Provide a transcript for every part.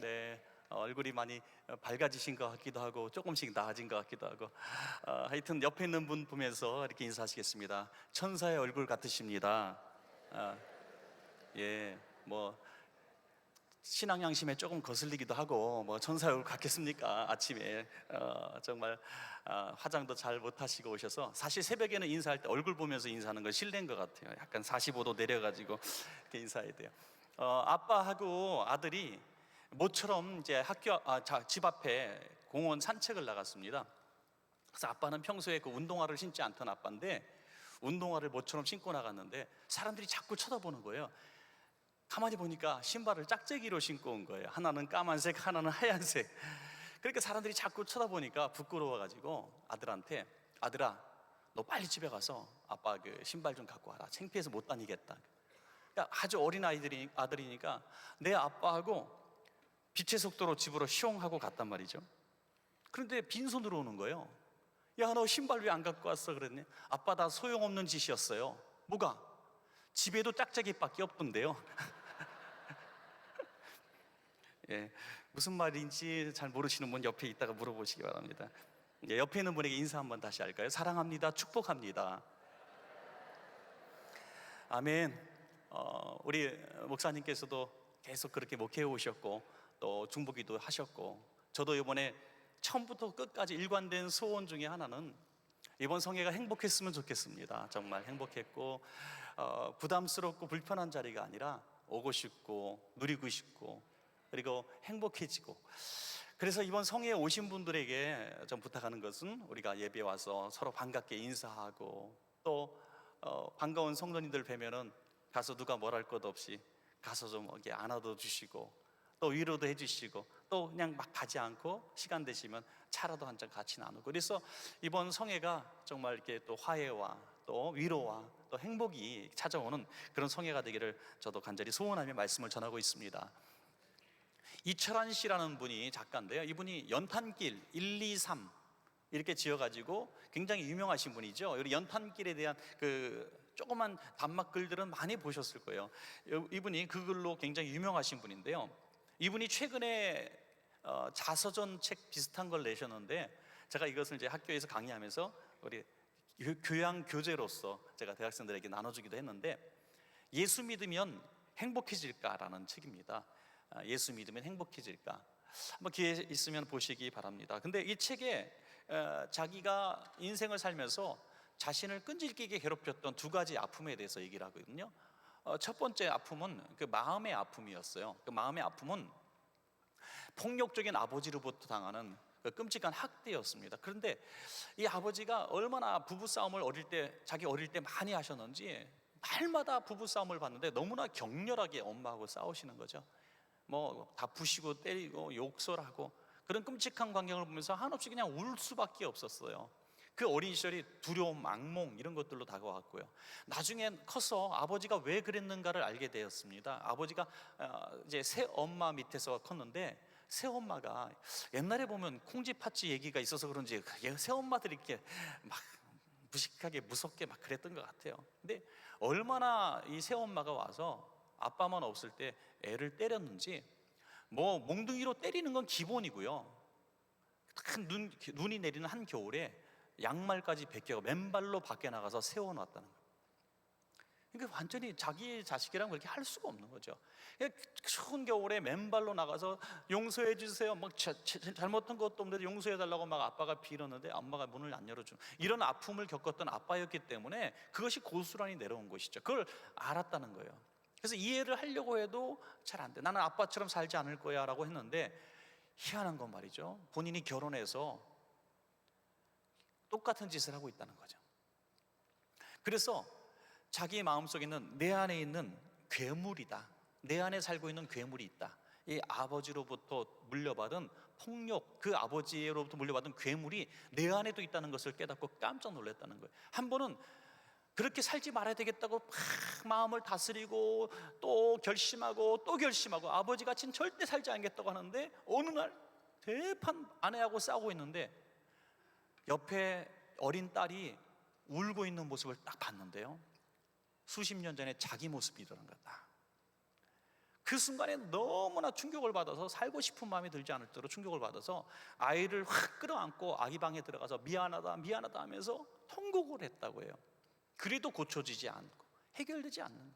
네, 얼굴이 많이 밝아지신 것 같기도 하고 조금씩 나아진 것 같기도 하고 하여튼 옆에 있는 분 보면서 이렇게 인사하시겠습니다. 천사의 얼굴 같으십니다. 아, 예, 뭐 신앙 양심에 조금 거슬리기도 하고 뭐 천사의 얼굴 같겠습니까? 아침에 정말 화장도 잘 못하시고 오셔서 사실 새벽에는 인사할 때 얼굴 보면서 인사하는 건 실례인 것 같아요. 약간 45도 내려가지고 이렇게 인사해야 돼요. 아빠하고 아들이 모처럼 이제 집 앞에 공원 산책을 나갔습니다. 그래서 아빠는 평소에 그 운동화를 신지 않던 아빠인데 운동화를 모처럼 신고 나갔는데 사람들이 자꾸 쳐다보는 거예요. 가만히 보니까 신발을 짝재기로 신고 온 거예요. 하나는 까만색, 하나는 하얀색. 그러니까 사람들이 자꾸 쳐다보니까 부끄러워가지고 아들한테, 아들아, 너 빨리 집에 가서 아빠 그 신발 좀 갖고 와라. 창피해서 못 다니겠다. 그러니까 아주 어린 아들이니까 내 아빠하고 빛의 속도로 집으로 시용하고 갔단 말이죠. 그런데 빈손으로 오는 거예요. 야, 너 신발 왜 안 갖고 왔어? 그랬더니 아빠, 다 소용없는 짓이었어요. 뭐가? 집에도 짝짝이밖에 없던데요. 예, 무슨 말인지 잘 모르시는 분 옆에 있다가 물어보시기 바랍니다. 예, 옆에 있는 분에게 인사 한번 다시 할까요? 사랑합니다. 축복합니다. 아멘. 우리 목사님께서도 계속 그렇게 목회해 오셨고 또 중보기도 하셨고, 저도 이번에 처음부터 끝까지 일관된 소원 중에 하나는 이번 성회가 행복했으면 좋겠습니다. 정말 행복했고 부담스럽고 불편한 자리가 아니라 오고 싶고 누리고 싶고 그리고 행복해지고, 그래서 이번 성회에 오신 분들에게 좀 부탁하는 것은 우리가 예배 와서 서로 반갑게 인사하고 또 반가운 성도님들 뵈면은 가서 누가 뭘 할 것 없이 가서 좀 이렇게 안아도 주시고 또 위로도 해주시고 또 그냥 막 가지 않고 시간 되시면 차라도 한 잔 같이 나누고, 그래서 이번 성회가 정말 이렇게 또 화해와 또 위로와 또 행복이 찾아오는 그런 성회가 되기를 저도 간절히 소원하며 말씀을 전하고 있습니다. 이철환 씨라는 분이 작가인데요, 이분이 연탄길 1, 2, 3 이렇게 지어가지고 굉장히 유명하신 분이죠. 우리 연탄길에 대한 그 조그만 단막글들은 많이 보셨을 거예요. 이분이 그 글로 굉장히 유명하신 분인데요, 이분이 최근에 자서전 책 비슷한 걸 내셨는데 제가 이것을 이제 학교에서 강의하면서 우리 교양 교재로서 제가 대학생들에게 나눠주기도 했는데, 예수 믿으면 행복해질까라는 책입니다. 예수 믿으면 행복해질까? 한번 기회 있으면 보시기 바랍니다. 근데 이 책에 자기가 인생을 살면서 자신을 끈질기게 괴롭혔던 두 가지 아픔에 대해서 얘기를 하거든요. 첫 번째 아픔은 그 마음의 아픔이었어요. 그 마음의 아픔은 폭력적인 아버지로부터 당하는 그 끔찍한 학대였습니다. 그런데 이 아버지가 얼마나 부부싸움을 자기 어릴 때 많이 하셨는지 날마다 부부싸움을 봤는데 너무나 격렬하게 엄마하고 싸우시는 거죠. 뭐 다부시고 때리고 욕설하고 그런 끔찍한 광경을 보면서 한없이 그냥 울 수밖에 없었어요. 그 어린 시절이 두려움, 악몽 이런 것들로 다가왔고요. 나중엔 커서 아버지가 왜 그랬는가를 알게 되었습니다. 아버지가 이제 새엄마 밑에서 컸는데 새엄마가 옛날에 보면 콩쥐 팥쥐 얘기가 있어서 그런지 새엄마들이 이렇게 막 무식하게 무섭게 막 그랬던 것 같아요. 근데 얼마나 이 새엄마가 와서 아빠만 없을 때 애를 때렸는지, 뭐 몽둥이로 때리는 건 기본이고요, 눈이 내리는 한겨울에 양말까지 벗겨 맨발로 밖에 나가서 세워놨다는 거예요. 그러니까 완전히 자기 자식이랑 그렇게 할 수가 없는 거죠. 추운 겨울에 맨발로 나가서 용서해 주세요, 막 잘못한 것도 없는데 용서해 달라고 막 아빠가 빌었는데 엄마가 문을 안 열어주는 이런 아픔을 겪었던 아빠였기 때문에 그것이 고스란히 내려온 것이죠. 그걸 알았다는 거예요. 그래서 이해를 하려고 해도 잘 안 돼. 나는 아빠처럼 살지 않을 거야 라고 했는데, 희한한 건 말이죠, 본인이 결혼해서 똑같은 짓을 하고 있다는 거죠. 그래서 자기 마음속에 있는 내 안에 있는 괴물이다, 내 안에 살고 있는 괴물이 있다, 이 아버지로부터 물려받은 폭력, 그 아버지로부터 물려받은 괴물이 내 안에도 있다는 것을 깨닫고 깜짝 놀랐다는 거예요. 한 번은 그렇게 살지 말아야 되겠다고 막 마음을 다스리고 또 결심하고 또 결심하고 아버지같이는 절대 살지 않겠다고 하는데, 어느 날 대판 아내하고 싸우고 있는데 옆에 어린 딸이 울고 있는 모습을 딱 봤는데요, 수십 년 전에 자기 모습이 일어난 거다. 그 순간에 너무나 충격을 받아서 살고 싶은 마음이 들지 않을 정도로 충격을 받아서 아이를 확 끌어안고 아기 방에 들어가서 미안하다 미안하다 하면서 통곡을 했다고 해요. 그래도 고쳐지지 않고 해결되지 않는,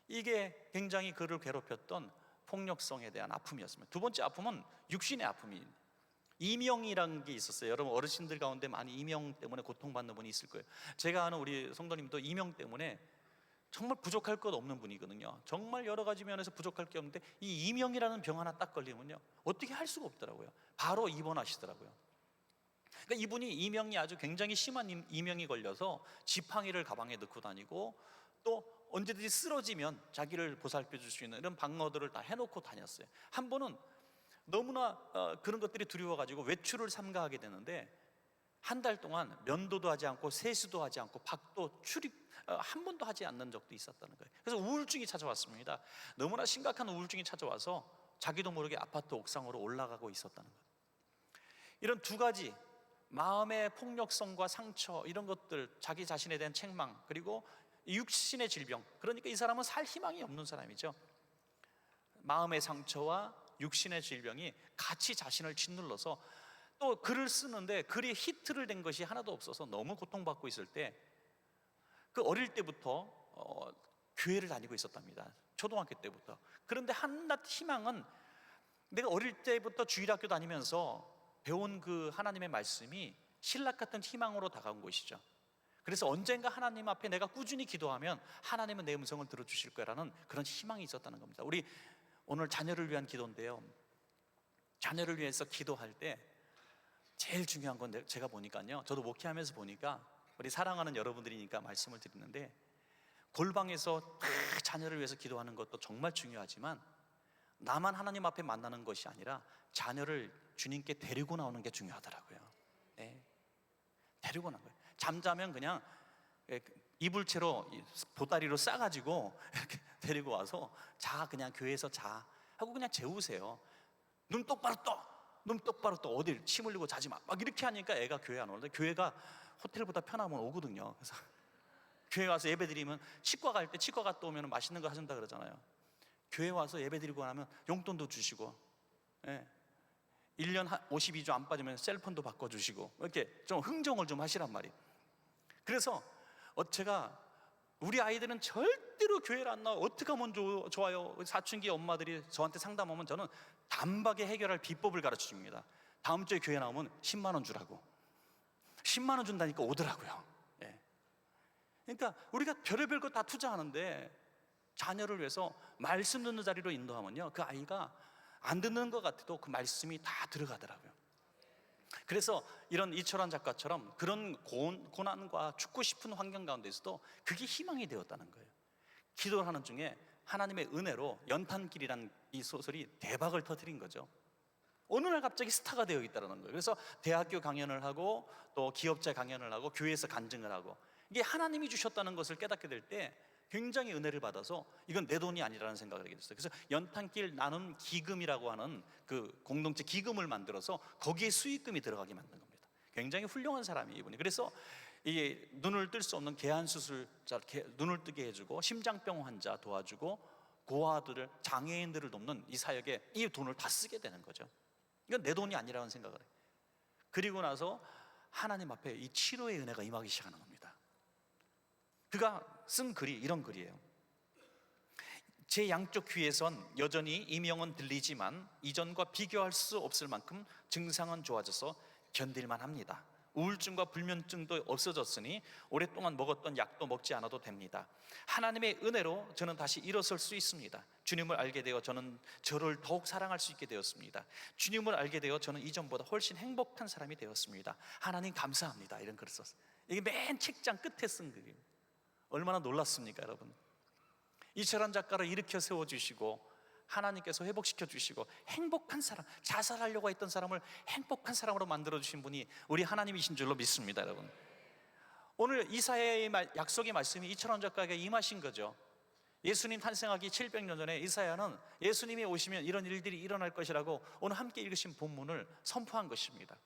이게 굉장히 그를 괴롭혔던 폭력성에 대한 아픔이었습니다. 두 번째 아픔은 육신의 아픔이, 이명이라는 게 있었어요. 여러분 어르신들 가운데 많이 이명 때문에 고통받는 분이 있을 거예요. 제가 아는 우리 성도님도 이명 때문에 정말 부족할 것 없는 분이거든요. 정말 여러 가지 면에서 부족할 게 없는데 이 이명이라는 병 하나 딱 걸리면요 어떻게 할 수가 없더라고요. 바로 입원하시더라고요. 그러니까 이분이 이명이 아주 굉장히 심한 이명이 걸려서 지팡이를 가방에 넣고 다니고 또 언제든지 쓰러지면 자기를 보살펴 줄 수 있는 이런 방어들을 다 해놓고 다녔어요. 한 번은 너무나 그런 것들이 두려워가지고 외출을 삼가하게 되는데 한 달 동안 면도도 하지 않고 세수도 하지 않고 밖도 출입 한 번도 하지 않는 적도 있었다는 거예요. 그래서 우울증이 찾아왔습니다. 너무나 심각한 우울증이 찾아와서 자기도 모르게 아파트 옥상으로 올라가고 있었다는 거예요. 이런 두 가지, 마음의 폭력성과 상처, 이런 것들, 자기 자신에 대한 책망, 그리고 육신의 질병, 그러니까 이 사람은 살 희망이 없는 사람이죠. 마음의 상처와 육신의 질병이 같이 자신을 짓눌러서 또 글을 쓰는데 글이 히트를 된 것이 하나도 없어서 너무 고통받고 있을 때, 그 어릴 때부터 교회를 다니고 있었답니다. 초등학교 때부터. 그런데 한낱 희망은, 내가 어릴 때부터 주일학교 다니면서 배운 그 하나님의 말씀이 신락 같은 희망으로 다가온 것이죠. 그래서 언젠가 하나님 앞에 내가 꾸준히 기도하면 하나님은 내 음성을 들어주실 거라는 그런 희망이 있었다는 겁니다. 우리 오늘 자녀를 위한 기도인데요, 자녀를 위해서 기도할 때 제일 중요한 건 제가 보니까요, 저도 목회하면서 보니까, 우리 사랑하는 여러분들이니까 말씀을 드리는데, 골방에서 자녀를 위해서 기도하는 것도 정말 중요하지만 나만 하나님 앞에 만나는 것이 아니라 자녀를 주님께 데리고 나오는 게 중요하더라고요. 네. 데리고 나온 거예요. 잠자면 그냥 이불채로 보따리로 싸가지고 이렇게 데리고 와서 자, 그냥 교회에서 자 하고 그냥 재우세요. 눈 똑바로 떠, 눈 똑바로 떠, 어딜 침 흘리고 자지 마, 막 이렇게 하니까 애가 교회 안 오는데, 교회가 호텔보다 편하면 오거든요. 그래서 교회 와서 예배 드리면, 치과 갈 때 치과 갔다 오면 맛있는 거 하신다 그러잖아요. 교회 와서 예배 드리고 나면 용돈도 주시고, 예. 1년 52주 안 빠지면 셀폰도 바꿔주시고, 이렇게 좀 흥정을 좀 하시란 말이에요. 그래서 제가 우리 아이들은 절대로 교회를 안 나와, 어떻게 하면 좋아요? 사춘기 엄마들이 저한테 상담하면 저는 단박에 해결할 비법을 가르쳐 줍니다. 다음 주에 교회 나오면 10만 원 주라고. 10만 원 준다니까 오더라고요. 예. 그러니까 우리가 별의별 거 다 투자하는데 자녀를 위해서 말씀 듣는 자리로 인도하면요, 그 아이가 안 듣는 것 같아도 그 말씀이 다 들어가더라고요. 그래서 이런 이철환 작가처럼 그런 고난과 죽고 싶은 환경 가운데서도 그게 희망이 되었다는 거예요. 기도를 하는 중에 하나님의 은혜로 연탄길이라는 이 소설이 대박을 터뜨린 거죠. 어느 날 갑자기 스타가 되어 있다는 거예요. 그래서 대학교 강연을 하고 또 기업자 강연을 하고 교회에서 간증을 하고, 이게 하나님이 주셨다는 것을 깨닫게 될 때 굉장히 은혜를 받아서 이건 내 돈이 아니라는 생각을 하게 됐어요. 그래서 연탄길 나눔 기금이라고 하는 그 공동체 기금을 만들어서 거기에 수익금이 들어가게 만든 겁니다. 굉장히 훌륭한 사람이 이분이. 그래서 이게 눈을 뜰 수 없는 개안 수술자 눈을 뜨게 해주고, 심장병 환자 도와주고, 고아들을, 장애인들을 돕는 이 사역에 이 돈을 다 쓰게 되는 거죠. 이건 내 돈이 아니라는 생각을 해요. 그리고 나서 하나님 앞에 이 치료의 은혜가 임하기 시작하는 겁니다. 그가 쓴 글이 이런 글이에요. 제 양쪽 귀에선 여전히 이명은 들리지만 이전과 비교할 수 없을 만큼 증상은 좋아져서 견딜만 합니다. 우울증과 불면증도 없어졌으니 오랫동안 먹었던 약도 먹지 않아도 됩니다. 하나님의 은혜로 저는 다시 일어설 수 있습니다. 주님을 알게 되어 저는 저를 더욱 사랑할 수 있게 되었습니다. 주님을 알게 되어 저는 이전보다 훨씬 행복한 사람이 되었습니다. 하나님 감사합니다. 이런 글을 썼어요. 이게 맨 책장 끝에 쓴 글이에요. 얼마나 놀랐습니까, 여러분? 이철환 작가를 일으켜 세워주시고 하나님께서 회복시켜 주시고 행복한 사람, 자살하려고 했던 사람을 행복한 사람으로 만들어주신 분이 우리 하나님이신 줄로 믿습니다, 여러분. 오늘 이사야의 약속의 말씀이 이철환 작가에게 임하신 거죠. 예수님 탄생하기 700년 전에 이사야는 예수님이 오시면 이런 일들이 일어날 것이라고 오늘 함께 읽으신 본문을 선포한 것입니다.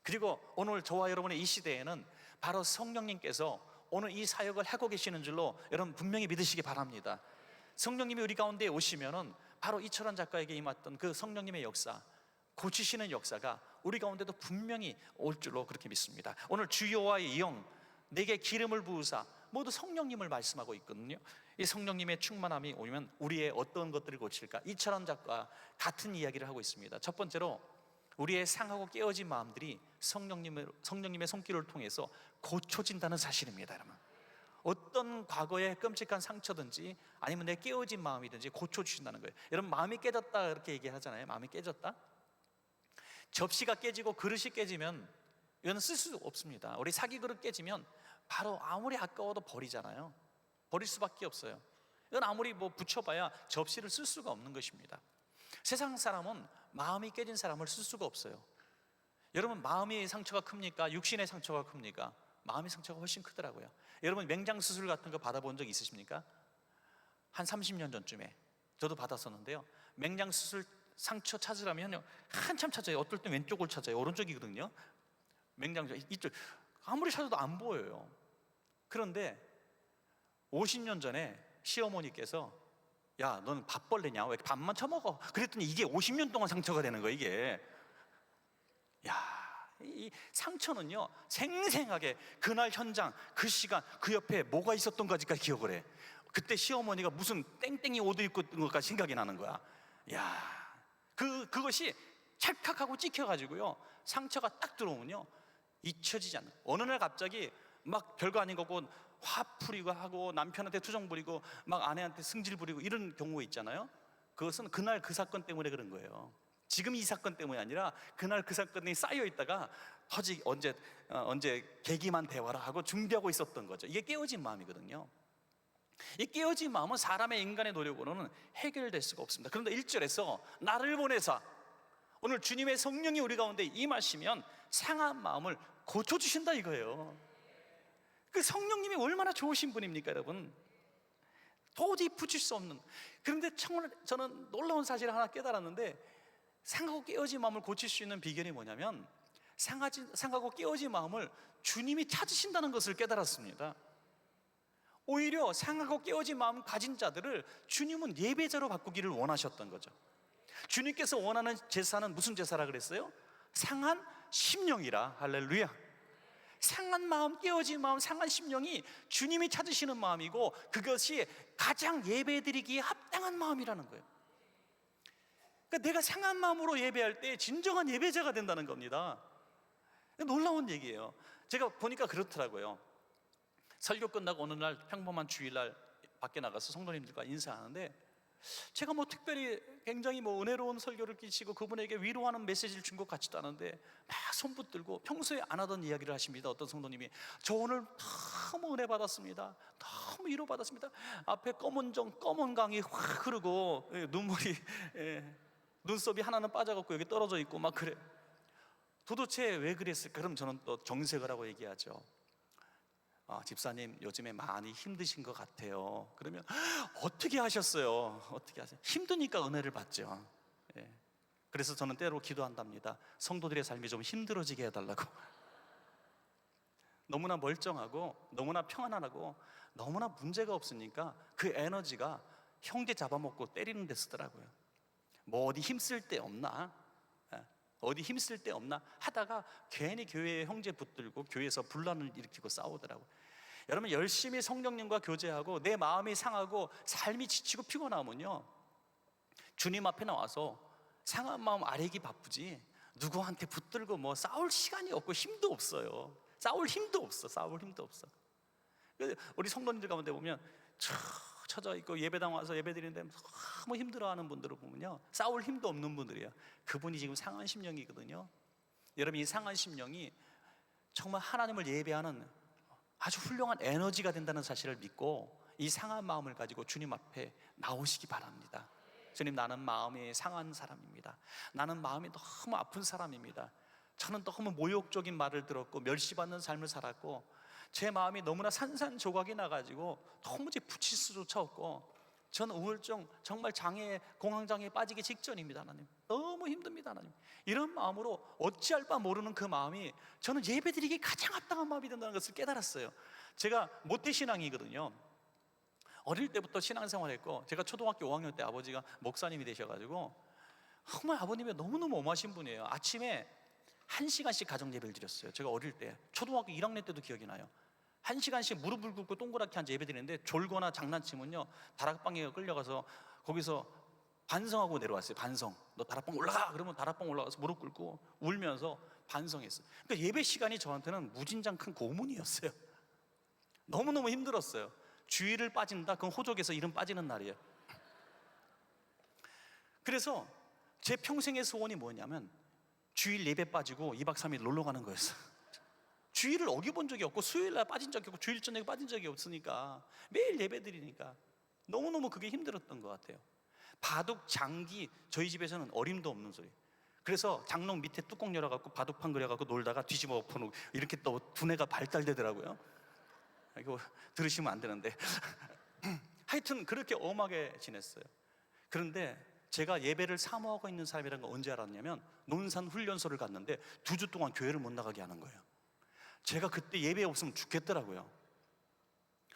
그리고 오늘 저와 여러분의 이 시대에는 바로 성령님께서 오늘 이 사역을 하고 계시는 줄로 여러분 분명히 믿으시기 바랍니다. 성령님이 우리 가운데 오시면은 바로 이철원 작가에게 임했던 그 성령님의 역사, 고치시는 역사가 우리 가운데도 분명히 올 줄로 그렇게 믿습니다. 오늘 주여와의 영, 내게 기름을 부으사, 모두 성령님을 말씀하고 있거든요. 이 성령님의 충만함이 오면 우리의 어떤 것들을 고칠까? 이철원 작가 같은 이야기를 하고 있습니다. 첫 번째로 우리의 상하고 깨어진 마음들이 성령님의 손길을 통해서 고쳐진다는 사실입니다. 여러분, 어떤 과거의 끔찍한 상처든지 아니면 내 깨어진 마음이든지 고쳐주신다는 거예요. 여러분, 마음이 깨졌다 이렇게 얘기하잖아요. 마음이 깨졌다. 접시가 깨지고 그릇이 깨지면 이거는 쓸 수 없습니다. 우리 사기 그릇 깨지면 바로 아무리 아까워도 버리잖아요. 버릴 수밖에 없어요. 이건 아무리 뭐 붙여봐야 접시를 쓸 수가 없는 것입니다. 세상 사람은 마음이 깨진 사람을 쓸 수가 없어요. 여러분, 마음의 상처가 큽니까? 육신의 상처가 큽니까? 마음의 상처가 훨씬 크더라고요. 여러분, 맹장 수술 같은 거 받아본 적 있으십니까? 한 30년 전쯤에 저도 받았었는데요. 맹장 수술 상처 찾으려면 한참 찾아요. 어떨 땐 왼쪽을 찾아요. 오른쪽이거든요. 맹장 이쪽 아무리 찾아도 안 보여요. 그런데 50년 전에 시어머니께서 야, 너는 밥벌레냐? 왜 밥만 처먹어? 그랬더니 이게 50년 동안 상처가 되는 거예요, 이게. 야, 이 상처는요, 생생하게 그날 현장, 그 시간, 그 옆에 뭐가 있었던 가지까지 기억을 해. 그때 시어머니가 무슨 땡땡이 옷 입고 있던 것까지 생각이 나는 거야. 야, 그것이 찰칵하고 찍혀가지고요, 상처가 딱 들어오면요, 잊혀지지 않는. 어느 날 갑자기 막 별거 아닌 거고 화 풀이고 하고 남편한테 투정 부리고 막 아내한테 승질 부리고 이런 경우가 있잖아요. 그것은 그날 그 사건 때문에 그런 거예요. 지금 이 사건 때문이 아니라 그날 그 사건이 쌓여 있다가 언제 계기만 대화라 하고 준비하고 있었던 거죠. 이게 깨어진 마음이거든요. 이 깨어진 마음은 사람의 인간의 노력으로는 해결될 수가 없습니다. 그런데 1절에서 나를 보내사, 오늘 주님의 성령이 우리 가운데 임하시면 상한 마음을 고쳐주신다 이거예요. 그 성령님이 얼마나 좋으신 분입니까, 여러분? 도저히 붙일 수 없는. 그런데 저는 놀라운 사실을 하나 깨달았는데, 상하고 깨어진 마음을 고칠 수 있는 비결이 뭐냐면 상하고 깨어진 마음을 주님이 찾으신다는 것을 깨달았습니다. 오히려 상하고 깨어진 마음 가진 자들을 주님은 예배자로 바꾸기를 원하셨던 거죠. 주님께서 원하는 제사는 무슨 제사라 그랬어요? 상한 심령이라. 할렐루야. 상한 마음, 깨어진 마음, 상한 심령이 주님이 찾으시는 마음이고 그것이 가장 예배드리기에 합당한 마음이라는 거예요. 그러니까 내가 상한 마음으로 예배할 때 진정한 예배자가 된다는 겁니다. 놀라운 얘기예요. 제가 보니까 그렇더라고요. 설교 끝나고 어느 날 평범한 주일날 밖에 나가서 성도님들과 인사하는데, 제가 뭐 특별히 굉장히 뭐 은혜로운 설교를 끼치고 그분에게 위로하는 메시지를 준 것 같지도 않은데 막 손붙들고 평소에 안 하던 이야기를 하십니다. 어떤 성도님이 저 오늘 너무 은혜 받았습니다. 너무 위로 받았습니다. 앞에 검은 강이 확 흐르고 눈물이 눈썹이 하나는 빠져갖고 여기 떨어져 있고 막 그래. 도대체 왜 그랬을까? 그럼 저는 또 정색을 하고 얘기하죠. 집사님 요즘에 많이 힘드신 것 같아요. 그러면 어떻게 하셨어요? 어떻게 하세요? 힘드니까 은혜를 받죠. 그래서 저는 때로 기도한답니다. 성도들의 삶이 좀 힘들어지게 해달라고. 너무나 멀쩡하고 너무나 평안하고 너무나 문제가 없으니까 그 에너지가 형제 잡아먹고 때리는 데 쓰더라고요. 뭐 어디 힘쓸 데 없나? 어디 힘쓸 데 없나 하다가 괜히 교회에 형제 붙들고 교회에서 분란을 일으키고 싸우더라고요. 여러분, 열심히 성령님과 교제하고 내 마음이 상하고 삶이 지치고 피곤하면요, 주님 앞에 나와서 상한 마음 아뢰기 바쁘지 누구한테 붙들고 뭐 싸울 시간이 없고 힘도 없어요. 싸울 힘도 없어. 우리 성도님들 가운데 보면 찾아 있고 예배당 와서 예배 드리는데 너무 힘들어하는 분들을 보면요, 싸울 힘도 없는 분들이에요. 그분이 지금 상한 심령이거든요. 여러분, 이 상한 심령이 정말 하나님을 예배하는 아주 훌륭한 에너지가 된다는 사실을 믿고 이 상한 마음을 가지고 주님 앞에 나오시기 바랍니다. 주님, 나는 마음이 상한 사람입니다. 나는 마음이 너무 아픈 사람입니다. 저는 너무 모욕적인 말을 들었고 멸시받는 삶을 살았고 제 마음이 너무나 산산조각이 나가지고 도무지 붙일 수조차 없고 저는 우울증, 정말 장애, 공황장애에 빠지기 직전입니다. 하나님, 너무 힘듭니다. 하나님, 이런 마음으로 어찌할 바 모르는 그 마음이 저는 예배드리기 가장 합당한 마음이 된다는 것을 깨달았어요. 제가 모태신앙이거든요. 어릴 때부터 신앙생활했고, 제가 초등학교 5학년 때 아버지가 목사님이 되셔가지고 정말 아버님이 너무너무 엄하신 분이에요. 아침에 1시간씩 가정예배를 드렸어요. 제가 어릴 때 초등학교 1학년 때도 기억이 나요. 1시간씩 무릎을 꿇고 동그랗게 앉아 예배 드리는데, 졸거나 장난치면요 다락방에 끌려가서 거기서 반성하고 내려왔어요. 반성. 너 다락방 올라가! 그러면 다락방 올라가서 무릎 꿇고 울면서 반성했어요. 그러니까 예배 시간이 저한테는 무진장 큰 고문이었어요. 너무너무 힘들었어요. 주일을 빠진다? 그건 호족에서 이름 빠지는 날이에요. 그래서 제 평생의 소원이 뭐냐면 주일 예배 빠지고 2박 3일 놀러 가는 거였어요. 주일을 어겨본 적이 없고, 수요일날 빠진 적이 없고, 주일 저녁에 빠진 적이 없으니까 매일 예배 드리니까 너무너무 그게 힘들었던 것 같아요. 바둑, 장기, 저희 집에서는 어림도 없는 소리. 그래서 장롱 밑에 뚜껑 열어갖고 바둑판 그려갖고 놀다가 뒤집어 엎어놓고 이렇게 또 두뇌가 발달되더라고요. 이거 들으시면 안 되는데 하여튼 그렇게 엄하게 지냈어요. 그런데 제가 예배를 사모하고 있는 사람이라는 걸 언제 알았냐면, 논산 훈련소를 갔는데 2주 동안 교회를 못 나가게 하는 거예요. 제가 그때 예배 없으면 죽겠더라고요.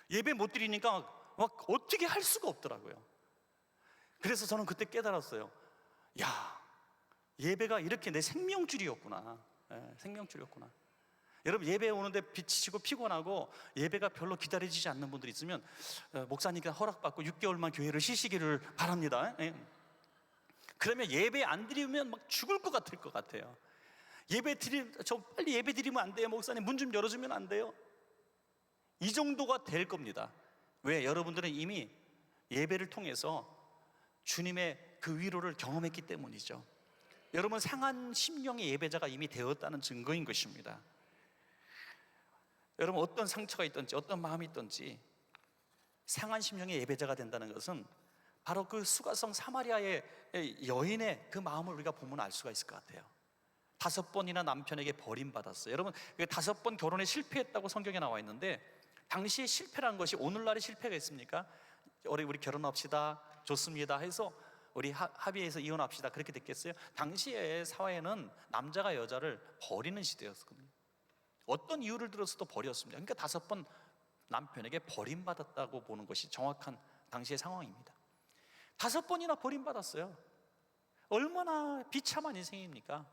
예배 못 드리니까 막 어떻게 할 수가 없더라고요. 그래서 저는 그때 깨달았어요. 야, 예배가 이렇게 내 생명줄이었구나. 생명줄이었구나. 여러분, 예배에 오는데 지치고 피곤하고 예배가 별로 기다려지지 않는 분들이 있으면 목사님께 허락받고 6개월만 교회를 쉬시기를 바랍니다. 그러면 예배 안 드리면 막 죽을 것 같을 것 같아요. 저 빨리 예배 드리면 안 돼요. 목사님 문 좀 열어주면 안 돼요. 이 정도가 될 겁니다. 왜? 여러분들은 이미 예배를 통해서 주님의 그 위로를 경험했기 때문이죠. 여러분, 상한 심령의 예배자가 이미 되었다는 증거인 것입니다. 여러분, 어떤 상처가 있든지 어떤 마음이 있든지 상한 심령의 예배자가 된다는 것은 바로 그 수가성 사마리아의 여인의 그 마음을 우리가 보면 알 수가 있을 것 같아요. 5번이나 남편에게 버림받았어요. 여러분, 5번 결혼에 실패했다고 성경에 나와 있는데, 당시에 실패라는 것이 오늘날의 실패가 있습니까? 우리 결혼합시다, 좋습니다 해서 우리 합의해서 이혼합시다, 그렇게 됐겠어요? 당시의 사회는 남자가 여자를 버리는 시대였거든요. 어떤 이유를 들어서도 버렸습니다. 그러니까 5번 남편에게 버림받았다고 보는 것이 정확한 당시의 상황입니다. 5번이나 버림받았어요. 얼마나 비참한 인생입니까?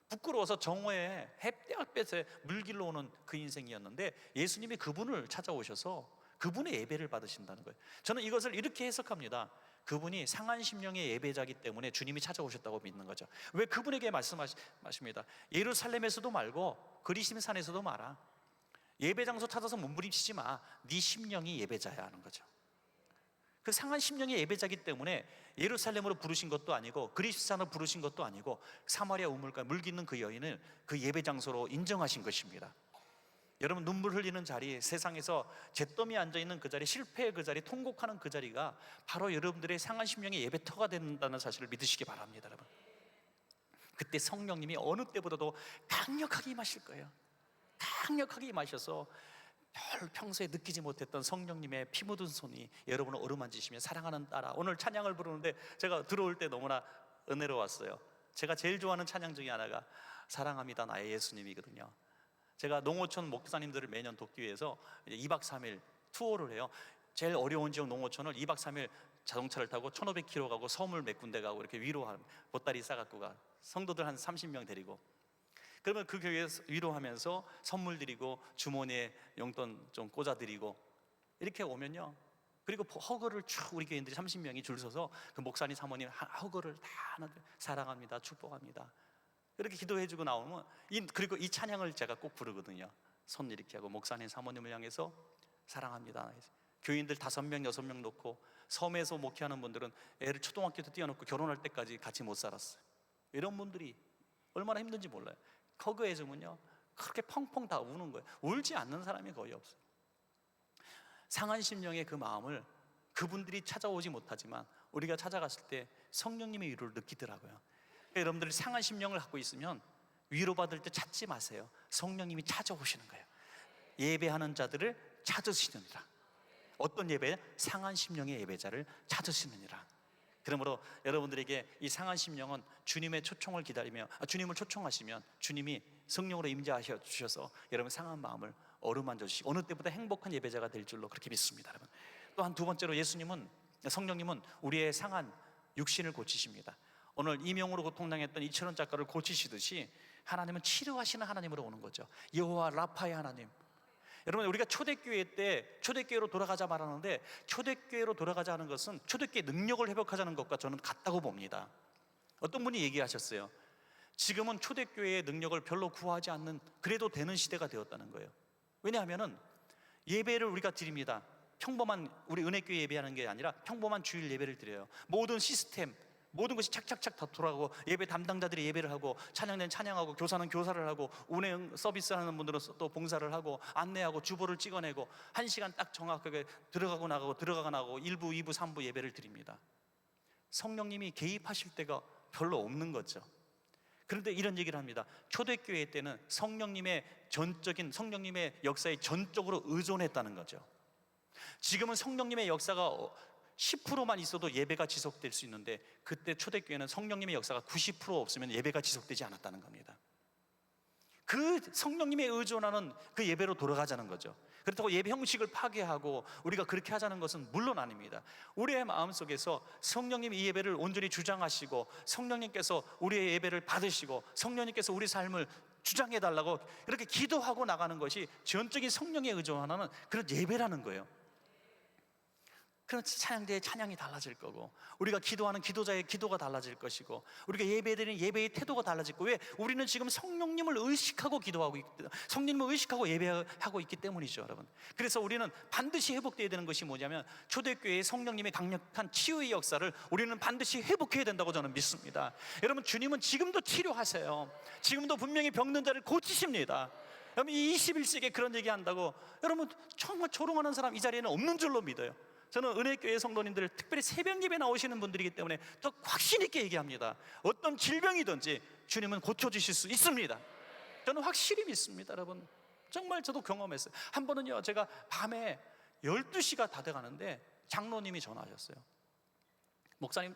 부끄러워서 정오에 햇볕에 물길로 오는 그 인생이었는데, 예수님이 그분을 찾아오셔서 그분의 예배를 받으신다는 거예요. 저는 이것을 이렇게 해석합니다. 그분이 상한 심령의 예배자이기 때문에 주님이 찾아오셨다고 믿는 거죠. 왜? 그분에게 말씀하십니다. 예루살렘에서도 말고 그리심산에서도 마라. 예배 장소 찾아서 몸부림치지 마. 네 심령이 예배자야 하는 거죠. 그 상한 심령의 예배자이기 때문에 예루살렘으로 부르신 것도 아니고 그리스산으로 부르신 것도 아니고 사마리아 우물가 물 깃는 그 여인을 그 예배 장소로 인정하신 것입니다. 여러분, 눈물 흘리는 자리, 세상에서 잿더미에 앉아있는 그 자리, 실패의 그 자리, 통곡하는 그 자리가 바로 여러분들의 상한 심령의 예배터가 된다는 사실을 믿으시기 바랍니다. 여러분, 그때 성령님이 어느 때보다도 강력하게 임하실 거예요. 강력하게 임하셔서 평소에 느끼지 못했던 성령님의 피 묻은 손이 여러분을 어루만지시며 사랑하는 딸아. 오늘 찬양을 부르는데 제가 들어올 때 너무나 은혜로웠어요. 제가 제일 좋아하는 찬양 중에 하나가 사랑합니다 나의 예수님이거든요. 제가 농어촌 목사님들을 매년 돕기 위해서 2박 3일 투어를 해요. 제일 어려운 지역 농어촌을 2박 3일 자동차를 타고 1500km 가고 섬을 몇 군데 가고 이렇게 위로하는, 보따리 싸갖고 가, 성도들 한 30명 데리고. 그러면 그 교회에서 위로하면서 선물 드리고 주머니에 용돈 좀 꽂아드리고 이렇게 오면요, 그리고 허거를 쭉 우리 교인들이 30명이 줄 서서 그 목사님 사모님 허거를 다 사랑합니다, 축복합니다, 그렇게 기도해주고 나오면 그리고 이 찬양을 제가 꼭 부르거든요. 손 이렇게 하고 목사님 사모님을 향해서 사랑합니다. 교인들 5명 6명 놓고, 섬에서 목회하는 분들은 애를 초등학교 때 띄워놓고 결혼할 때까지 같이 못 살았어요. 이런 분들이 얼마나 힘든지 몰라요. 허그해주면요 그렇게 펑펑 다 우는 거예요. 울지 않는 사람이 거의 없어요. 상한 심령의 그 마음을 그분들이 찾아오지 못하지만 우리가 찾아갔을 때 성령님의 위로를 느끼더라고요. 여러분들이 상한 심령을 갖고 있으면 위로받을 때 찾지 마세요. 성령님이 찾아오시는 거예요. 예배하는 자들을 찾으시느니라. 어떤 예배? 상한 심령의 예배자를 찾으시느니라. 그러므로 여러분들에게 이 상한 심령은 주님의 초청을 기다리며 주님을 초청하시면 주님이 성령으로 임재하셔 주셔서 여러분 상한 마음을 어루만져 주시고 어느 때보다 행복한 예배자가 될 줄로 그렇게 믿습니다. 여러분, 또한 두 번째로 성령님은 우리의 상한 육신을 고치십니다. 오늘 이명으로 고통당했던 이철원 작가를 고치시듯이 하나님은 치료하시는 하나님으로 오는 거죠. 여호와 라파의 하나님. 여러분, 우리가 초대교회로 돌아가자 말하는데, 초대교회로 돌아가자 하는 것은 초대교회 능력을 회복하자는 것과 저는 같다고 봅니다. 어떤 분이 얘기하셨어요. 지금은 초대교회의 능력을 별로 구하지 않는, 그래도 되는 시대가 되었다는 거예요. 왜냐하면은 예배를 우리가 드립니다. 평범한 우리 은혜교회 예배하는 게 아니라 평범한 주일 예배를 드려요. 모든 시스템, 모든 것이 착착착 다 돌아가고, 예배 담당자들이 예배를 하고, 찬양자는 찬양하고, 교사는 교사를 하고, 운행 서비스하는 분들은 또 봉사를 하고, 안내하고, 주보를 찍어내고, 1시간 딱 정확하게 들어가고 나가고 1부, 2부, 3부 예배를 드립니다. 성령님이 개입하실 때가 별로 없는 거죠. 그런데 이런 얘기를 합니다. 초대교회 때는 성령님의 역사에 전적으로 의존했다는 거죠. 지금은 성령님의 역사가 10%만 있어도 예배가 지속될 수 있는데, 그때 초대교회는 성령님의 역사가 90% 없으면 예배가 지속되지 않았다는 겁니다. 그 성령님의 의존하는 그 예배로 돌아가자는 거죠. 그렇다고 예배 형식을 파괴하고 우리가 그렇게 하자는 것은 물론 아닙니다. 우리의 마음속에서 성령님이 이 예배를 온전히 주장하시고, 성령님께서 우리의 예배를 받으시고, 성령님께서 우리 삶을 주장해달라고 이렇게 기도하고 나가는 것이 전적인 성령에 의존하는 그런 예배라는 거예요. 그런 찬양대의 찬양이 달라질 거고, 우리가 기도하는 기도자의 기도가 달라질 것이고, 우리가 예배드리는 예배의 태도가 달라질 거예요. 왜? 우리는 지금 성령님을 의식하고 기도하고 성령님을 의식하고 예배하고 있기 때문이죠, 여러분. 그래서 우리는 반드시 회복되어야 되는 것이 뭐냐면, 초대교회의 성령님의 강력한 치유의 역사를 우리는 반드시 회복해야 된다고 저는 믿습니다. 여러분, 주님은 지금도 치료하세요. 지금도 분명히 병든 자를 고치십니다. 여러분, 이 21세기에 그런 얘기한다고 여러분 정말 조롱하는 사람 이 자리에는 없는 줄로 믿어요. 저는 은혜교회 성도님들, 특별히 새벽 예배 나오시는 분들이기 때문에 더 확신 있게 얘기합니다. 어떤 질병이든지 주님은 고쳐주실 수 있습니다. 저는 확실히 믿습니다, 여러분. 정말 저도 경험했어요. 한 번은요, 제가 밤에 12시가 다 돼가는데 장로님이 전화하셨어요. 목사님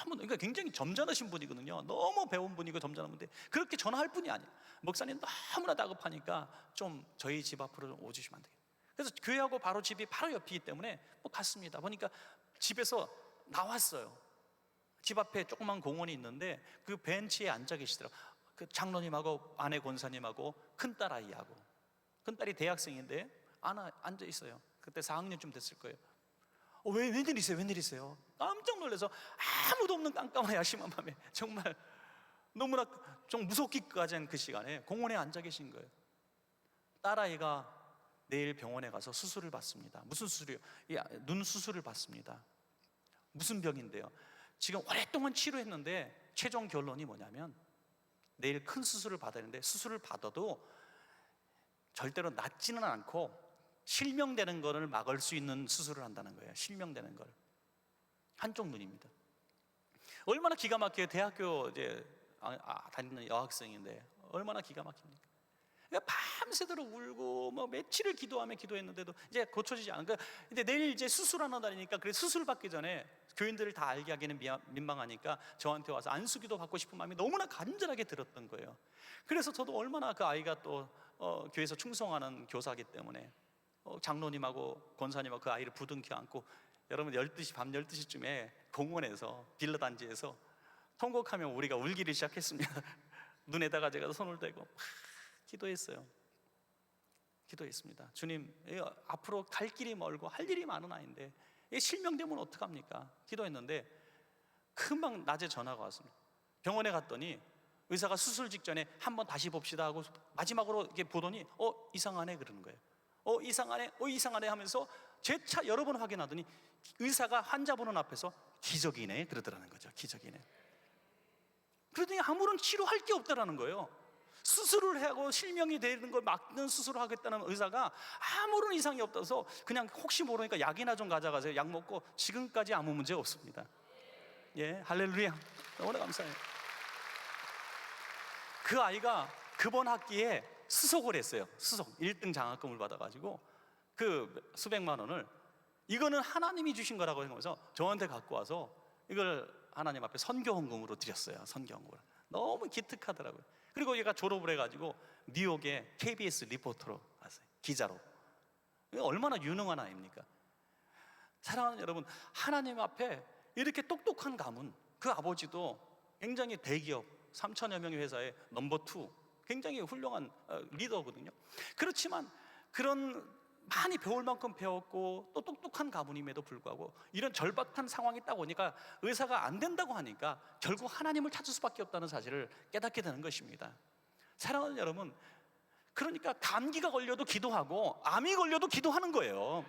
그러니까 굉장히 점잖으신 분이거든요. 너무 배운 분이고 점잖은 분인데 그렇게 전화할 분이 아니에요. 목사님 너무나 다급하니까 좀 저희 집 앞으로 좀 오주시면 안 되겠어요? 그래서 교회하고 바로 집이 바로 옆이기 때문에 갔습니다. 보니까 집에서 나왔어요. 집 앞에 조그만 공원이 있는데 그 벤치에 앉아 계시더라고요. 그 장로님하고 아내 권사님하고 큰딸 아이하고, 큰딸이 대학생인데 앉아 있어요. 그때 4학년쯤 됐을 거예요. 웬일이세요? 깜짝 놀라서, 아무도 없는 깜깜한 야심한 밤에 정말 너무나 좀 무섭기까지 한 그 시간에 공원에 앉아 계신 거예요. 딸아이가 내일 병원에 가서 수술을 받습니다. 무슨 수술이요? 눈 수술을 받습니다. 무슨 병인데요? 지금 오랫동안 치료했는데 최종 결론이 뭐냐면, 내일 큰 수술을 받아야 하는데, 수술을 받아도 절대로 낫지는 않고 실명되는 거를 막을 수 있는 수술을 한다는 거예요. 실명되는 걸. 한쪽 눈입니다. 얼마나 기가 막혀요. 대학교 다니는 여학생인데 얼마나 기가 막힙니까? 밤새도록 울고 며칠을 기도했는데도 이제 고쳐지지 않은 거예요. 근데 내일 이제 수술하는 날이니까, 그래 수술 받기 전에 교인들을 다 알게 하기는 민망하니까 저한테 와서 안수기도 받고 싶은 마음이 너무나 간절하게 들었던 거예요. 그래서 저도 얼마나 그 아이가 또 교회에서 충성하는 교사이기 때문에 장로님하고 권사님하고 그 아이를 부둥켜 안고, 여러분 밤 12시쯤에 공원에서 빌라 단지에서 통곡하며 우리가 울기를 시작했습니다. 눈에다가 제가 손을 대고 기도했습니다. 주님, 앞으로 갈 길이 멀고 할 일이 많은 아이인데 실명되면 어떡합니까? 기도했는데 금방 낮에 전화가 왔습니다. 병원에 갔더니 의사가 수술 직전에 한번 다시 봅시다 하고 마지막으로 이렇게 보더니 이상하네 그러는 거예요. 이상하네 하면서 재차 여러 번 확인하더니 의사가 환자분은 앞에서 기적이네 그러더라는 거죠. 기적이네. 그러더니 아무런 치료할 게 없다라는 거예요. 수술을 하고 실명이 되는 걸 막는 수술을 하겠다는 의사가 아무런 이상이 없어서 그냥 혹시 모르니까 약이나 좀 가져가세요. 약 먹고 지금까지 아무 문제 없습니다. 예, 할렐루야. 너무나 감사해요. 그 아이가 그번 학기에 수석을 했어요. 수석 1등 장학금을 받아가지고 그 수백만 원을, 이거는 하나님이 주신 거라고 생각해서 저한테 갖고 와서 이걸 하나님 앞에 선교헌금으로 드렸어요. 선교헌금을. 너무 기특하더라고요. 그리고 얘가 졸업을 해가지고 뉴욕에 KBS 리포터로 갔어요. 기자로. 얼마나 유능한 아이입니까? 사랑하는 여러분, 하나님 앞에 이렇게 똑똑한 가문, 그 아버지도 굉장히 대기업 3천여 명의 회사의 넘버 2, 굉장히 훌륭한 리더거든요. 그렇지만 그런 많이 배울 만큼 배웠고 또 똑똑한 가문임에도 불구하고 이런 절박한 상황이 딱 오니까 의사가 안 된다고 하니까 결국 하나님을 찾을 수밖에 없다는 사실을 깨닫게 되는 것입니다. 사랑하는 여러분, 그러니까 감기가 걸려도 기도하고 암이 걸려도 기도하는 거예요.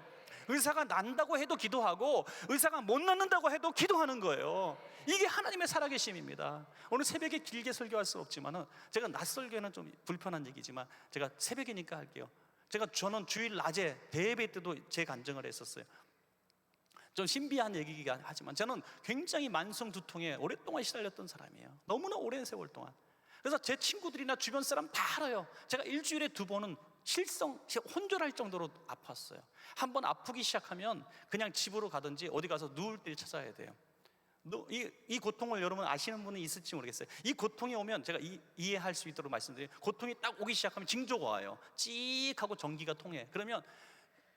의사가 난다고 해도 기도하고 의사가 못 낫는다고 해도 기도하는 거예요. 이게 하나님의 살아계심입니다. 오늘 새벽에 길게 설교할 수 없지만은, 제가 낮 설교는 좀 불편한 얘기지만 제가 새벽이니까 할게요. 저는 주일 낮에 대예배 때도 제 간증을 했었어요. 좀 신비한 얘기긴 하지만 저는 굉장히 만성 두통에 오랫동안 시달렸던 사람이에요. 너무나 오랜 세월 동안. 그래서 제 친구들이나 주변 사람 다 알아요. 제가 일주일에 2번은 혼절할 정도로 아팠어요. 한번 아프기 시작하면 그냥 집으로 가든지 어디 가서 누울 때를 찾아야 돼요. 이 고통을 여러분 아시는 분이 있을지 모르겠어요. 이 고통이 오면 제가 이해할 수 있도록 말씀드려요. 고통이 딱 오기 시작하면 징조가 와요. 찍 하고 전기가 통해. 그러면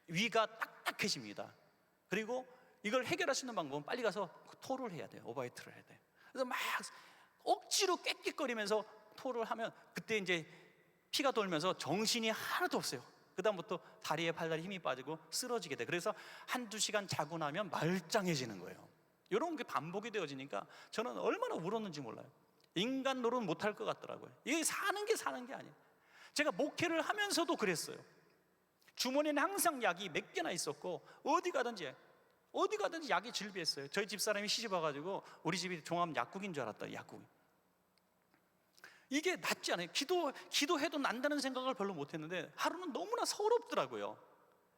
위가 딱딱해집니다. 그리고 이걸 해결할 수 있는 방법은 빨리 가서 토를 해야 돼요. 오바이트를 해야 돼요. 그래서 막 억지로 깨끗거리면서 토를 하면 그때 이제 피가 돌면서 정신이 하나도 없어요. 그 다음부터 다리에 팔다리 힘이 빠지고 쓰러지게 돼. 그래서 1-2시간 자고 나면 말짱해지는 거예요. 이런 게 반복이 되어지니까 저는 얼마나 울었는지 몰라요. 인간 노릇 못할 것 같더라고요. 이게 사는 게 아니에요. 제가 목회를 하면서도 그랬어요. 주머니에는 항상 약이 몇 개나 있었고 어디 가든지 약이 질비했어요. 저희 집사람이 시집 와가지고 우리 집이 종합 약국인 줄 알았다. 약국이. 이게 낫지 않아요. 기도해도 난다는 생각을 별로 못했는데 하루는 너무나 서럽더라고요.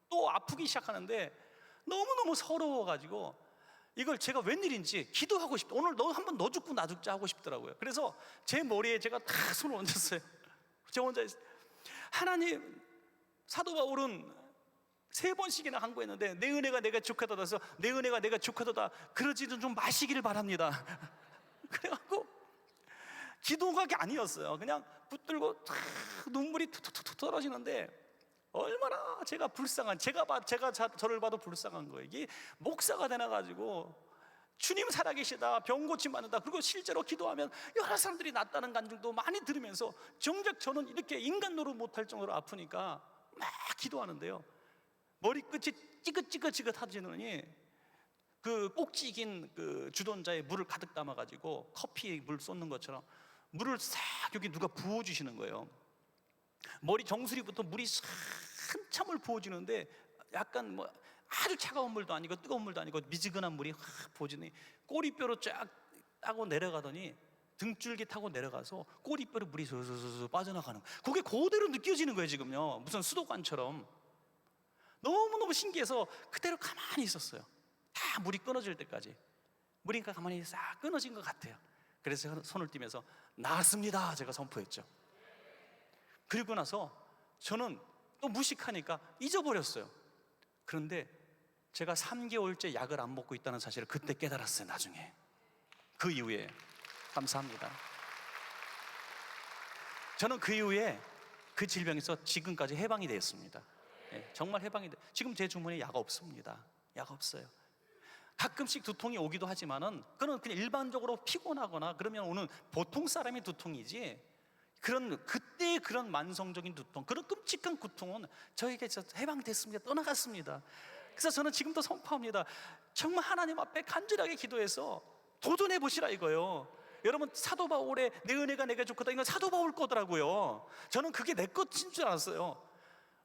또 아프기 시작하는데 너무너무 서러워가지고 이걸 제가 웬일인지 기도하고 싶다. 오늘 너 한번 너 죽고 나 죽자 하고 싶더라고요. 그래서 제 머리에 제가 다 손을 얹었어요. 저 혼자 하나님, 사도 바울은 3번씩이나 간구했는데 내 은혜가 내가 족하도다 해서 내 은혜가 내가 족하도다 그러지는 좀 마시기를 바랍니다. 그래갖고 기도가 아니었어요. 그냥 붙들고 눈물이 툭툭툭 떨어지는데 얼마나 제가 불쌍한, 제가 저를 봐도 불쌍한 거예요. 이게 목사가 되나가지고 주님 살아계시다, 병 고침 받는다, 그리고 실제로 기도하면 여러 사람들이 낫다는 간증도 많이 들으면서 정작 저는 이렇게 인간 노릇 못할 정도로 아프니까 막 기도하는데요, 머리끝이 찌긋찌긋하지느니 그 꼭지 긴 그 주돈자에 물을 가득 담아가지고 커피 물 쏟는 것처럼 물을 싹 여기 누가 부어주시는 거예요. 머리 정수리부터 물이 한참을 부어주는데 약간 뭐 아주 차가운 물도 아니고 뜨거운 물도 아니고 미지근한 물이 확 부어지니 꼬리뼈로 쫙 따고 내려가더니 등줄기 타고 내려가서 꼬리뼈로 물이 스스스 빠져나가는 거예요. 그게 그대로 느껴지는 거예요. 지금요, 무슨 수도관처럼. 너무너무 신기해서 그대로 가만히 있었어요. 다 물이 끊어질 때까지. 물이니까 가만히 싹 끊어진 것 같아요. 그래서 손을 띄면서 나았습니다 제가 선포했죠. 그리고 나서 저는 또 무식하니까 잊어버렸어요. 그런데 제가 3개월째 약을 안 먹고 있다는 사실을 그때 깨달았어요. 나중에 그 이후에. 감사합니다. 저는 그 이후에 그 질병에서 지금까지 해방이 되었습니다. 네, 정말 해방이 돼. 지금 제 주머니에 약 없습니다. 약 없어요. 가끔씩 두통이 오기도 하지만은 그건 그냥 일반적으로 피곤하거나 그러면 오는 보통 사람의 두통이지, 그때의 그런 만성적인 두통, 그런 끔찍한 고통은 저에게 해방됐습니다. 떠나갔습니다. 그래서 저는 지금도 선포합니다. 정말 하나님 앞에 간절하게 기도해서 도전해 보시라 이거요. 여러분, 사도 바울의 내 은혜가 내게 좋거든, 이건 사도 바울 거더라고요. 저는 그게 내 것인 줄 알았어요.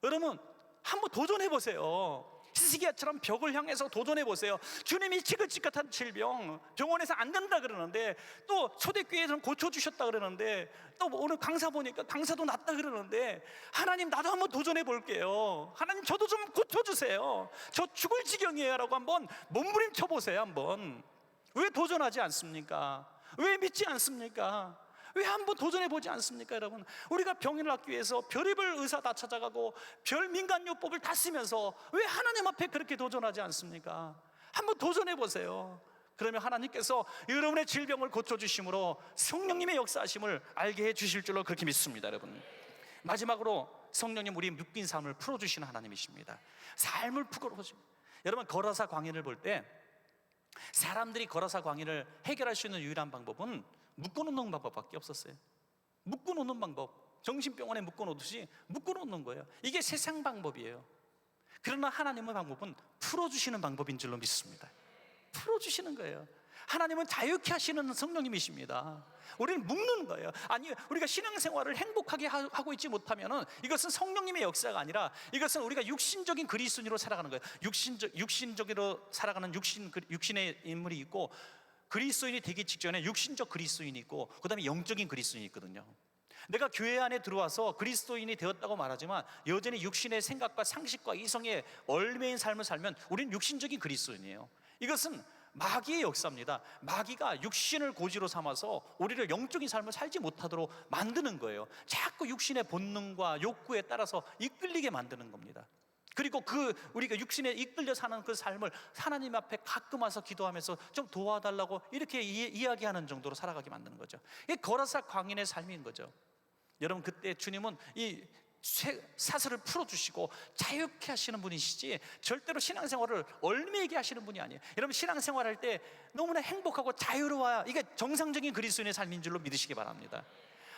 여러분, 한번 도전해 보세요. 히스기야처럼 벽을 향해서 도전해 보세요. 주님이 지긋지긋한 질병, 병원에서 안 된다 그러는데, 또 초대교회에서는 고쳐주셨다 그러는데, 또 오늘 강사 보니까 강사도 낫다 그러는데, 하나님 나도 한번 도전해 볼게요. 하나님 저도 좀 고쳐주세요. 저 죽을 지경이에요 라고 한번 몸부림쳐 보세요. 한번. 왜 도전하지 않습니까? 왜 믿지 않습니까? 왜 한번 도전해보지 않습니까 여러분? 우리가 병인을 낫기 위해서 별의별 의사 다 찾아가고 별 민간요법을 다 쓰면서 왜 하나님 앞에 그렇게 도전하지 않습니까? 한번 도전해보세요. 그러면 하나님께서 여러분의 질병을 고쳐주심으로 성령님의 역사하심을 알게 해주실 줄로 그렇게 믿습니다. 여러분, 마지막으로 성령님 우리 묶인 삶을 풀어주시는 하나님이십니다. 삶을 풀어주십니다. 여러분, 거라사 광야를 볼 때 사람들이 거라사 광야를 해결할 수 있는 유일한 방법은 묶어놓는 방법밖에 없었어요. 묶어놓는 방법, 정신병원에 묶어놓듯이 묶어놓는 거예요. 이게 세상 방법이에요. 그러나 하나님의 방법은 풀어주시는 방법인 줄로 믿습니다. 풀어주시는 거예요. 하나님은 자유케 하시는 성령님이십니다. 우리는 묶는 거예요. 아니, 우리가 신앙생활을 행복하게 하고 있지 못하면 이것은 성령님의 역사가 아니라 이것은 우리가 육신적인 그리스도인으로 살아가는 거예요. 육신적으로 살아가는 육신의 인물이 있고, 그리스도인이 되기 직전에 육신적 그리스도인이 있고, 그 다음에 영적인 그리스도인이 있거든요. 내가 교회 안에 들어와서 그리스도인이 되었다고 말하지만 여전히 육신의 생각과 상식과 이성의 얽매인 삶을 살면 우리는 육신적인 그리스도인이에요. 이것은 마귀의 역사입니다. 마귀가 육신을 고지로 삼아서 우리를 영적인 삶을 살지 못하도록 만드는 거예요. 자꾸 육신의 본능과 욕구에 따라서 이끌리게 만드는 겁니다. 그리고 우리가 육신에 이끌려 사는 그 삶을 하나님 앞에 가끔 와서 기도하면서 좀 도와달라고 이렇게 이야기하는 정도로 살아가게 만드는 거죠. 이게 거라사 광인의 삶인 거죠. 여러분, 그때 주님은 이 사슬을 풀어주시고 자유케 하시는 분이시지 절대로 신앙생활을 얽매이게 하시는 분이 아니에요. 여러분, 신앙생활할 때 너무나 행복하고 자유로워야 이게 정상적인 그리스도인의 삶인 줄로 믿으시기 바랍니다.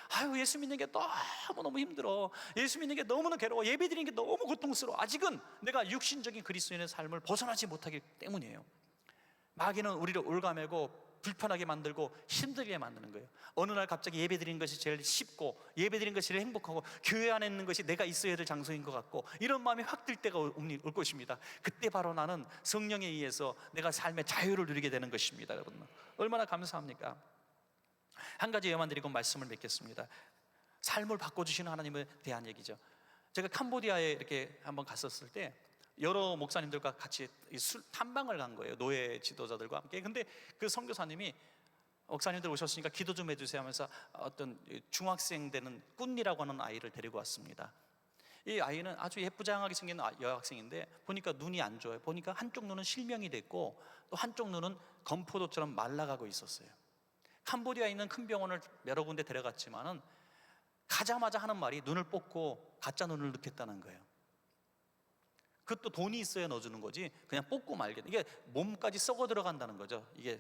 아유, 예수 믿는 게 너무 힘들어, 예수 믿는 게 너무나 괴로워, 예배 드리는 게 너무 고통스러워. 아직은 내가 육신적인 그리스도인의 삶을 벗어나지 못하기 때문이에요. 마귀는 우리를 올가매고 불편하게 만들고 힘들게 만드는 거예요. 어느 날 갑자기 예배 드리는 것이 제일 쉽고, 예배 드리는 것이 제일 행복하고, 교회 안에 있는 것이 내가 있어야 될 장소인 것 같고, 이런 마음이 확 들 때가 올 것입니다. 그때 바로 나는 성령에 의해서 내가 삶의 자유를 누리게 되는 것입니다. 여러분, 얼마나 감사합니까? 한 가지 예만 드리고 말씀을 맺겠습니다. 삶을 바꿔주시는 하나님에 대한 얘기죠. 제가 캄보디아에 이렇게 한번 갔었을 때 여러 목사님들과 같이 탐방을 간 거예요. 노예 지도자들과 함께. 근데 그 선교사님이 목사님들 오셨으니까 기도 좀 해주세요 하면서 어떤 중학생 되는 꾼이라고 하는 아이를 데리고 왔습니다. 이 아이는 아주 예쁘장하게 생긴 여학생인데 보니까 눈이 안 좋아요. 보니까 한쪽 눈은 실명이 됐고 또 한쪽 눈은 건포도처럼 말라가고 있었어요. 캄보디아에 있는 큰 병원을 여러 군데 데려갔지만은 가자마자 하는 말이 눈을 뽑고 가짜 눈을 넣겠다는 거예요. 그것도 돈이 있어야 넣어주는 거지 그냥 뽑고 말겠다. 이게 몸까지 썩어 들어간다는 거죠. 이게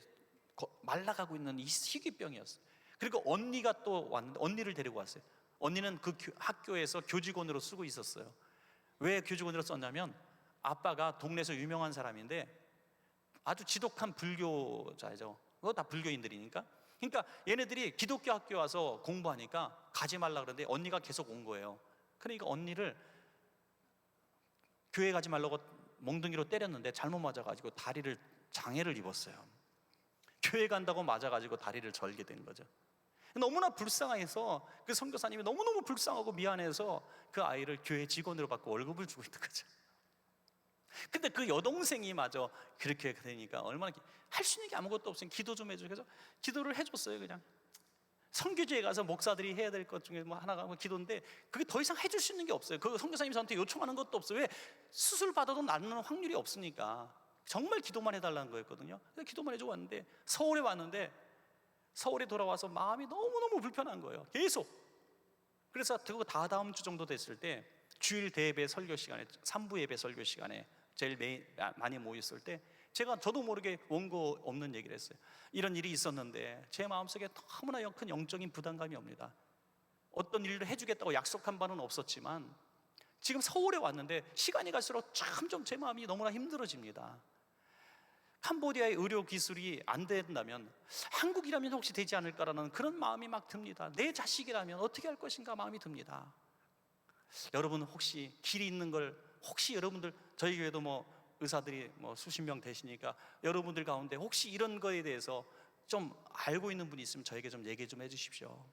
말라가고 있는 이 희귀병이었어요. 그리고 언니가 또 왔는데 언니를 데리고 왔어요. 언니는 그 학교에서 교직원으로 쓰고 있었어요. 왜 교직원으로 썼냐면 아빠가 동네에서 유명한 사람인데 아주 지독한 불교자죠. 그거 다 불교인들이니까. 그러니까 얘네들이 기독교 학교 와서 공부하니까 가지 말라 그러는데 언니가 계속 온 거예요. 그러니까 언니를 교회 가지 말라고 몽둥이로 때렸는데 잘못 맞아가지고 다리를 장애를 입었어요. 교회 간다고 맞아가지고 다리를 절게 된 거죠. 너무나 불쌍해서 그 선교사님이 너무너무 불쌍하고 미안해서 그 아이를 교회 직원으로 받고 월급을 주고 있는 거죠. 근데 그 여동생이 마저 그렇게 되니까 얼마나 할 수 있는 게 아무것도 없으니 기도 좀 해줘. 그래서 기도를 해줬어요. 그냥 선교지에 가서 목사들이 해야 될 것 중에 뭐 하나가 기도인데 그게 더 이상 해줄 수 있는 게 없어요. 그 선교사님이 저한테 요청하는 것도 없어요. 왜? 수술 받아도 낫는 확률이 없으니까 정말 기도만 해달라는 거였거든요. 그래서 기도만 해주고 왔는데 서울에 왔는데 서울에 돌아와서 마음이 너무너무 불편한 거예요. 계속. 그래서 그거 다음 주 정도 됐을 때 주일 대예배 설교 시간에 3부 예배 설교 시간에 제일 많이 모였을 때 저도 모르게 원고 없는 얘기를 했어요. 이런 일이 있었는데 제 마음속에 너무나 큰 영적인 부담감이 옵니다. 어떤 일을 해주겠다고 약속한 바는 없었지만 지금 서울에 왔는데 시간이 갈수록 점점 제 마음이 너무나 힘들어집니다. 캄보디아의 의료 기술이 안 된다면 한국이라면 혹시 되지 않을까라는 그런 마음이 막 듭니다. 내 자식이라면 어떻게 할 것인가 마음이 듭니다. 여러분 혹시 길이 있는 걸 혹시 여러분들 저희 교회도 뭐 의사들이 뭐 수십 명 되시니까 여러분들 가운데 혹시 이런 거에 대해서 좀 알고 있는 분이 있으면 저에게 좀 얘기 좀 해주십시오.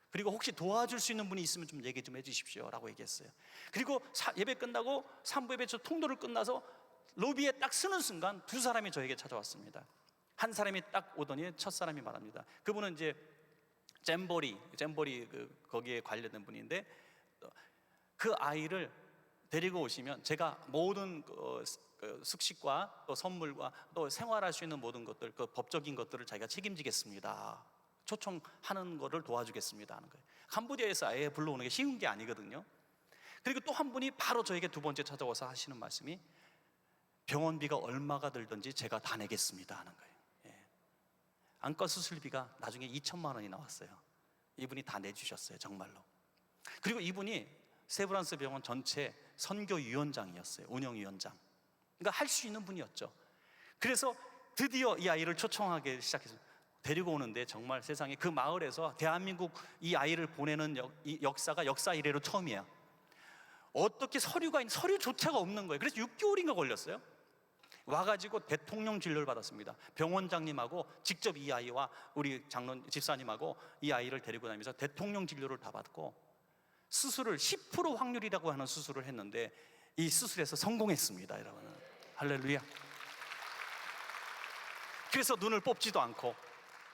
그리고 혹시 도와줄 수 있는 분이 있으면 좀 얘기 좀 해주십시오 라고 얘기했어요. 그리고 예배 끝나고 3부 예배 통도를 끝나서 로비에 딱 서는 순간 두 사람이 저에게 찾아왔습니다. 한 사람이 딱 오더니 첫 사람이 말합니다. 그분은 이제 잼버리 거기에 관련된 분인데 그 아이를 데리고 오시면 제가 모든 숙식과 또 선물과 또 생활할 수 있는 모든 것들, 그 법적인 것들을 자기가 책임지겠습니다. 초청하는 거를 도와주겠습니다 하는 거예요. 캄보디아에서 아예 불러오는 게 쉬운 게 아니거든요. 그리고 또 한 분이 바로 저에게 두 번째 찾아와서 하시는 말씀이 병원비가 얼마가 들든지 제가 다 내겠습니다 하는 거예요. 예. 안과 수술비가 나중에 2천만 원이 나왔어요. 이분이 다 내주셨어요, 정말로. 그리고 이분이 세브란스 병원 전체 선교위원장이었어요. 운영위원장. 그러니까 할 수 있는 분이었죠. 그래서 드디어 이 아이를 초청하기 시작했어요. 데리고 오는데 정말 세상에 그 마을에서 대한민국 이 아이를 보내는 이 역사가 역사 이래로 처음이에요. 어떻게 서류가 있는, 서류조차가 없는 거예요. 그래서 6개월인가 걸렸어요. 와가지고 대통령 진료를 받았습니다. 병원장님하고 직접 이 아이와 우리 장로 집사님하고 이 아이를 데리고 다니면서 대통령 진료를 다 받고 수술을 10% 확률이라고 하는 수술을 했는데 이 수술에서 성공했습니다, 여러분. 할렐루야. 그래서 눈을 뽑지도 않고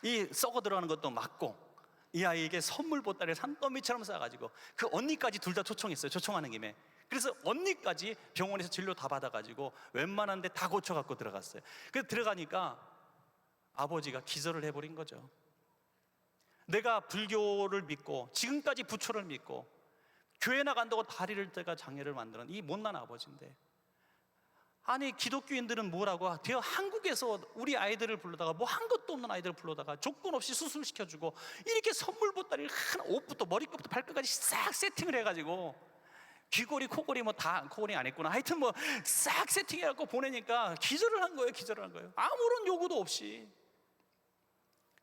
이 썩어 들어가는 것도 막고 이 아이에게 선물 보따리를 산더미처럼 싸가지고 그 언니까지 둘 다 초청했어요. 초청하는 김에. 그래서 언니까지 병원에서 진료 다 받아가지고 웬만한 데 다 고쳐갖고 들어갔어요. 그래서 들어가니까 아버지가 기절을 해버린 거죠. 내가 불교를 믿고 지금까지 부처를 믿고 교회 나간다고 다리를 떼가 장애를 만드는 이 못난 아버지인데, 아니 기독교인들은 뭐라고 되어 한국에서 우리 아이들을 불러다가 뭐 한 것도 없는 아이들을 불러다가 조건 없이 수술시켜주고 이렇게 선물 보따리를 옷부터 머리끝부터 발끝까지 싹 세팅을 해가지고 귀걸이 코걸이 뭐 다 코걸이 안 했구나, 하여튼 뭐 싹 세팅해갖고 보내니까 기절을 한 거예요. 기절을 한 거예요. 아무런 요구도 없이.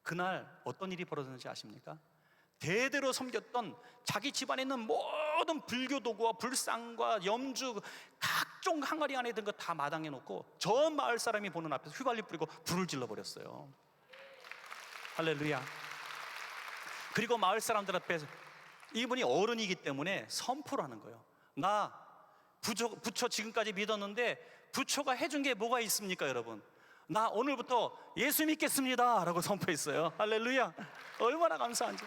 그날 어떤 일이 벌어졌는지 아십니까? 대대로 섬겼던 자기 집안에 있는 모든 불교 도구와 불상과 염주 각종 항아리 안에 든 거 다 마당에 놓고 저 마을 사람이 보는 앞에서 휘발유 뿌리고 불을 질러버렸어요. 할렐루야. 그리고 마을 사람들 앞에서 이분이 어른이기 때문에 선포를 하는 거예요. 나 부처 지금까지 믿었는데 부처가 해준 게 뭐가 있습니까, 여러분? 나 오늘부터 예수 믿겠습니다 라고 선포했어요. 할렐루야. 얼마나 감사한지.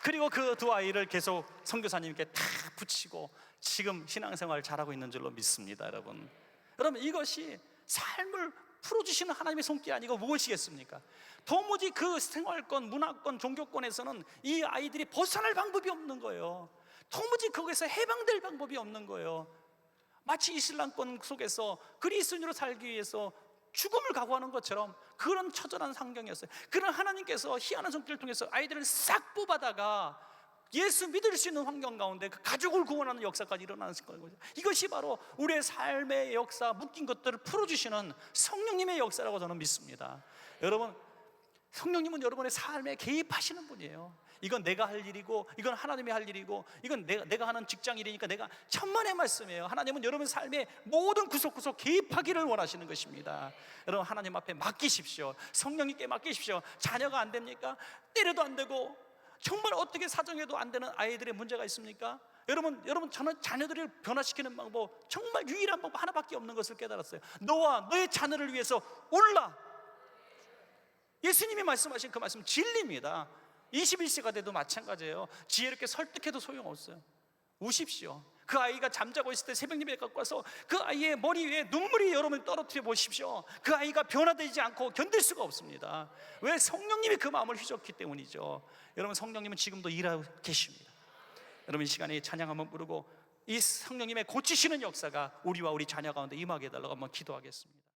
그리고 그 두 아이를 계속 선교사님께 다 붙이고 지금 신앙생활 잘하고 있는 줄로 믿습니다, 여러분. 여러분, 이것이 삶을 풀어주시는 하나님의 손길 아니고 무엇이겠습니까? 도무지 그 생활권, 문화권, 종교권에서는 이 아이들이 벗어날 방법이 없는 거예요. 도무지 거기서 해방될 방법이 없는 거예요. 마치 이슬람권 속에서 그리스도인으로 살기 위해서 죽음을 각오하는 것처럼 그런 처절한 환경이었어요. 그런 하나님께서 희한한 손길을 통해서 아이들을 싹 뽑아다가 예수 믿을 수 있는 환경 가운데 그 가족을 구원하는 역사까지 일어나는 거예요. 이것이 바로 우리의 삶의 역사, 묶인 것들을 풀어주시는 성령님의 역사라고 저는 믿습니다. 여러분, 성령님은 여러분의 삶에 개입하시는 분이에요. 이건 내가 할 일이고 이건 하나님이 할 일이고 이건 내가 하는 직장 일이니까 내가 천만의 말씀이에요. 하나님은 여러분 삶의 모든 구석구석 개입하기를 원하시는 것입니다. 여러분, 하나님 앞에 맡기십시오. 성령님께 맡기십시오. 자녀가 안 됩니까? 때려도 안 되고 정말 어떻게 사정해도 안 되는 아이들의 문제가 있습니까? 여러분 저는 자녀들을 변화시키는 방법, 정말 유일한 방법 하나밖에 없는 것을 깨달았어요. 너와 너의 자녀를 위해서 올라. 예수님이 말씀하신 그 말씀 진리입니다. 21세가 돼도 마찬가지예요. 지혜롭게 설득해도 소용없어요. 우십시오. 그 아이가 잠자고 있을 때 새벽 예배 갖고 와서 그 아이의 머리 위에 눈물이 여러분 떨어뜨려 보십시오. 그 아이가 변화되지 않고 견딜 수가 없습니다. 왜? 성령님이 그 마음을 휘젓기 때문이죠. 여러분, 성령님은 지금도 일하고 계십니다. 여러분, 이 시간에 찬양 한번 부르고 이 성령님의 고치시는 역사가 우리와 우리 자녀 가운데 임하게 해달라고 한번 기도하겠습니다.